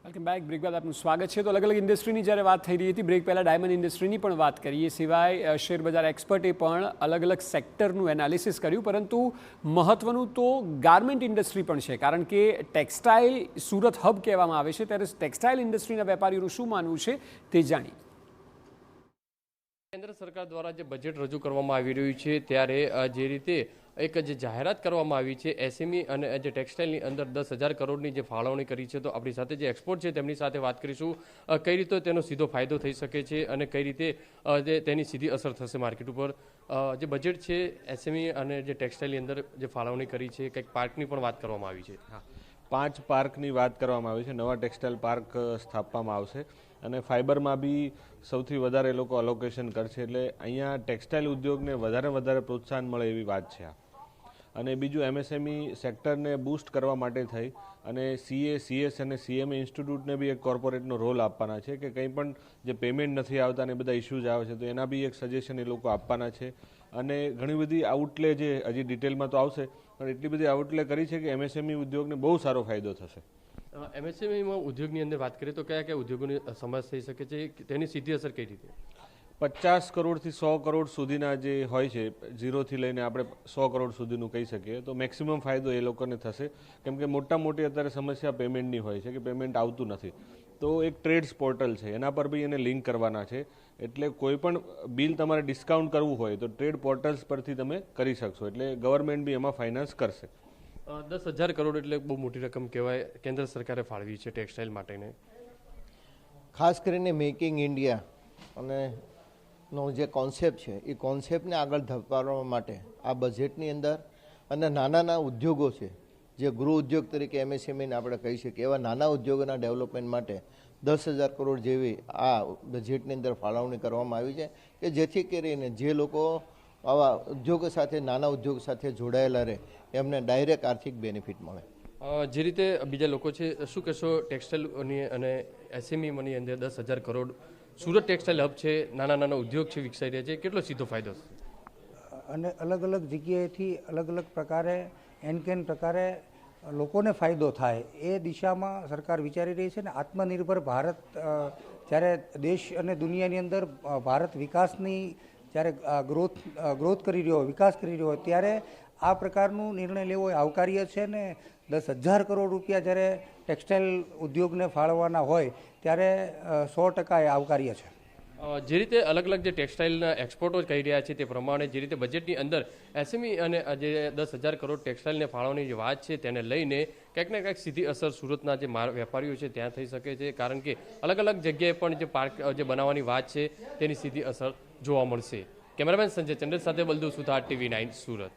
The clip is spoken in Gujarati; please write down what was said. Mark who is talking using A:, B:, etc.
A: Welcome back. બ્રેક બાદ આપનું સ્વાગત છે. તો અલગ અલગ ઇન્ડસ્ટ્રીની જ્યારે વાત થઈ રહી હતી, બ્રેક પહેલાં ડાયમંડ ઇન્ડસ્ટ્રીની પણ વાત કરીએ. સિવાય શેરબજાર એક્સપર્ટે પણ અલગ અલગ સેક્ટરનું એનાલિસિસ કર્યું, પરંતુ મહત્વનું તો ગાર્મેન્ટ ઇન્ડસ્ટ્રી પણ છે, કારણ કે ટેક્સટાઇલ સુરત હબ કહેવામાં આવે છે. ત્યારે ટેક્સટાઇલ ઇન્ડસ્ટ્રીના વેપારીઓનું શું માનવું છે તે જાણીએ.
B: કેન્દ્ર સરકાર દ્વારા જે બજેટ રજૂ કરવામાં આવી રહ્યું છે ત્યારે જે રીતે એક જે જાહેરાત કરવામાં આવી છે એસએમઈ અને જે ટેક્સટાઇલની અંદર 10,000 કરોડની જે ફાળવણી કરી છે, તો આપણી સાથે જે એક્સપોર્ટ છે તેમની સાથે વાત કરીશું કઈ રીતે તેનો સીધો ફાયદો થઈ શકે છે અને કઈ રીતે તેની સીધી અસર થશે માર્કેટ ઉપર. જે બજેટ છે એસએમઈ અને જે ટેક્સટાઇલની અંદર જે ફાળવણી કરી છે, કંઈક પાર્કની પણ વાત કરવામાં આવી છે.
C: 5 પાર્કની વાત કરવામાં આવી છે. નવા ટેક્સટાઇલ પાર્ક સ્થાપવામાં આવશે અને ફાઇબરમાં બી સૌથી વધારે એ લોકો અલોકેશન કરશે, એટલે અહીંયા ટેક્સટાઇલ ઉદ્યોગને વધારે પ્રોત્સાહન મળે એવી વાત છે. અને બીજું એમએસએમઈ સેક્ટરને બૂસ્ટ કરવા માટે થઈ અને સીએ, સીએસ અને સીએમએ ઇન્સ્ટિટ્યૂટને બી એક કોર્પોરેટનો રોલ આપવાના છે કે કંઈ પણ જે પેમેન્ટ નથી આવતા અને બધા ઇસ્યુઝ આવે છે તો એના બી એક સજેશન એ લોકો આપવાના છે. અને ઘણી બધી આઉટલે જે હજી ડિટેલમાં તો આવશે, પણ એટલી બધી આઉટલે કરી છે કે એમએસએમઈ ઉદ્યોગને બહુ સારો ફાયદો થશે.
B: એમએસએમઈમાં ઉદ્યોગની અંદર વાત કરીએ તો કયા કયા ઉદ્યોગોની સમાવેશ થઈ શકે છે, તેની સીધી અસર કઈ રીતે?
C: 50 કરોડથી 100 કરોડ સુધીના જે હોય છે, ઝીરોથી લઈને આપણે 100 કરોડ સુધીનું કહી શકીએ, તો મેક્સિમમ ફાયદો એ લોકોને થશે. કેમ કે મોટી અત્યારે સમસ્યા પેમેન્ટની હોય છે કે પેમેન્ટ આવતું નથી. તો એક ટ્રેડ્સ પોર્ટલ છે, એના પર બી એને લિંક કરવાના છે, એટલે કોઈ પણ બિલ તમારે ડિસ્કાઉન્ટ કરવું હોય તો ટ્રેડ પોર્ટલ્સ પરથી તમે કરી શકશો, એટલે ગવર્મેન્ટ બી એમાં ફાઇનાન્સ કરશે.
B: 10,000 કરોડ એટલે બહુ મોટી રકમ કહેવાય, કેન્દ્ર સરકારે ફાળવી છે ટેક્સટાઇલ માટેને.
D: ખાસ કરીને મેકિંગ ઇન્ડિયા અને નો જે કોન્સેપ્ટ છે એ કોન્સેપ્ટને આગળ ધપાવવા માટે આ બજેટની અંદર અને નાના ઉદ્યોગો છે, જે ગૃહ ઉદ્યોગ તરીકે એમએસએમઈને આપણે કહી શકીએ, એવા નાના ઉદ્યોગોના ડેવલપમેન્ટ માટે 10,000 કરોડ જેવી આ બજેટની અંદર ફાળવણી કરવામાં આવી છે કે જેથી કરીને જે લોકો આવા ઉદ્યોગો સાથે, નાના ઉદ્યોગ સાથે જોડાયેલા રહે, એમને ડાયરેક્ટ આર્થિક બેનિફિટ મળે.
B: જે રીતે બીજા લોકો છે, શું કહેશો ટેક્સટાઇલની અને એસએમઈની અંદર 10,000 કરોડ સુરત ટેક્સટાઇલ હબ છે, નાના ઉદ્યોગ છે વિકસાઈ રહ્યા છે, કેટલો સીધો ફાયદો છે?
E: અને અલગ અલગ જગ્યાએથી અલગ અલગ પ્રકારે એન પ્રકારે લોકોને ફાયદો થાય એ દિશામાં સરકાર વિચારી રહી છે. અને આત્મનિર્ભર ભારત જ્યારે દેશ અને દુનિયાની અંદર ભારત વિકાસની જ્યારે ગ્રોથ કરી રહ્યો હોય, વિકાસ કરી રહ્યો હોય, ત્યારે આ પ્રકારનું નિર્ણય લેવો એ આવકાર્ય છે. ને 10,000 કરોડ રૂપિયા જ્યારે ટેક્સટાઇલ ઉદ્યોગને ફાળવવાના હોય ત્યારે 100% એ આવકાર્ય છે.
B: જે રીતે અલગ અલગ જે ટેક્સટાઇલના એક્સપોર્ટો કહી રહ્યા છે તે પ્રમાણે જે રીતે બજેટની અંદર એસએમઈ અને જે 10,000 કરોડ ટેક્સટાઇલને ફાળવવાની જે વાત છે તેને લઈને કંઈક ને કંઈક સીધી અસર સુરતના જે વેપારીઓ છે ત્યાં થઈ શકે છે, કારણ કે અલગ અલગ જગ્યાએ પણ જે પાર્ક જે બનાવવાની વાત છે તેની સીધી અસર જોવા મળશે. કેમેરામેન સંજય ચંદ્ર સાથે બલદુ સુથાર, TV9 સુરત.